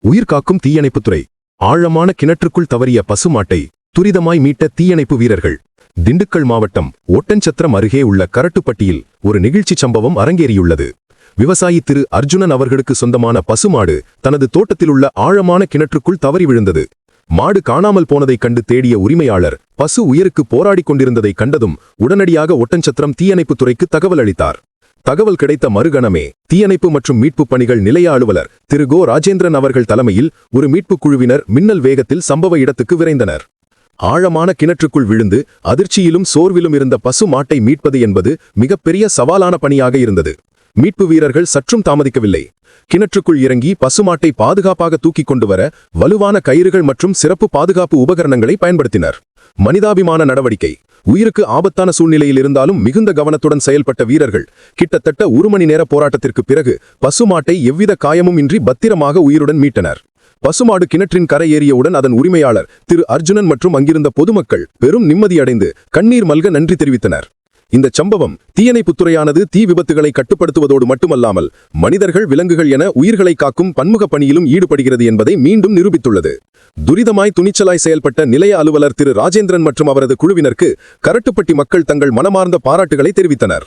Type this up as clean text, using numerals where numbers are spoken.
உயிர்காக்கும் தீயணைப்புத்துறை. ஆழமான கிணற்றுக்குள் தவறிய பசுமாட்டை துரிதமாய் மீட்ட தீயணைப்பு வீரர்கள். திண்டுக்கல் மாவட்டம் ஒட்டன்சத்திரம் அருகே உள்ள கரட்டுப்பட்டியில் ஒரு நிகழ்ச்சி சம்பவம் அரங்கேறியுள்ளது. விவசாயி திரு அர்ஜுனன் அவர்களுக்கு சொந்தமான பசுமாடு தனது தோட்டத்திலுள்ள ஆழமான கிணற்றுக்குள் தவறி விழுந்தது. மாடு காணாமல் போனதைக் கண்டு தேடிய உரிமையாளர் பசு உயிருக்கு போராடிக் கொண்டிருந்ததை கண்டதும் உடனடியாக ஒட்டன்சத்திரம் தீயணைப்புத்துறைக்கு தகவல் அளித்தார். தகவல் கிடைத்த மறுகணமே தீயணைப்பு மற்றும் மீட்புப் பணிகள் நிலைய அலுவலர் திரு கோ ராஜேந்திரன் அவர்கள் தலைமையில் ஒரு மீட்புக் குழுவினர் மின்னல் வேகத்தில் சம்பவ இடத்துக்கு விரைந்தனர். ஆழமான கிணற்றுக்குள் விழுந்து அதிர்ச்சியிலும் சோர்விலும் இருந்த பசு மாட்டை மீட்பது என்பது மிகப்பெரிய சவாலான பணியாக இருந்தது. மீட்பு வீரர்கள் சற்றும் தாமதிக்கவில்லை. கிணற்றுக்குள் இறங்கி பசுமாட்டை பாதுகாப்பாக தூக்கிக் கொண்டு வர வலுவான கயிறுகள் மற்றும் சிறப்பு பாதுகாப்பு உபகரணங்களை பயன்படுத்தினர். மனிதாபிமான நடவடிக்கை. உயிருக்கு ஆபத்தான சூழ்நிலையில் இருந்தாலும் மிகுந்த கவனத்துடன் செயல்பட்ட வீரர்கள் கிட்டத்தட்ட 1 மணி நேர போராட்டத்திற்கு பிறகு பசுமாட்டை எவ்வித காயமும் இன்றி பத்திரமாக உயிருடன் மீட்டனர். பசுமாடு கிணற்றின் கரை ஏறியவுடன் அதன் உரிமையாளர் திரு அர்ஜுனன் மற்றும் அங்கிருந்த பொதுமக்கள் பெரும் நிம்மதியடைந்து கண்ணீர் மல்க நன்றி தெரிவித்தனர். இந்த சம்பவம் தீயணைப்புத்துறையானது தீ விபத்துகளை கட்டுப்படுத்துவதோடு மட்டுமல்லாமல் மனிதர்கள், விலங்குகள் என உயிர்களை காக்கும் பன்முக பணியிலும் ஈடுபடுகிறது என்பதை மீண்டும் நிரூபித்துள்ளது. துரிதமாய் துணிச்சலாய் செயல்பட்ட நிலைய அலுவலர் திரு ராஜேந்திரன் மற்றும் அவரது குழுவினருக்கு கரட்டுப்பட்டி மக்கள் தங்கள் மனமார்ந்த பாராட்டுகளை தெரிவித்தனர்.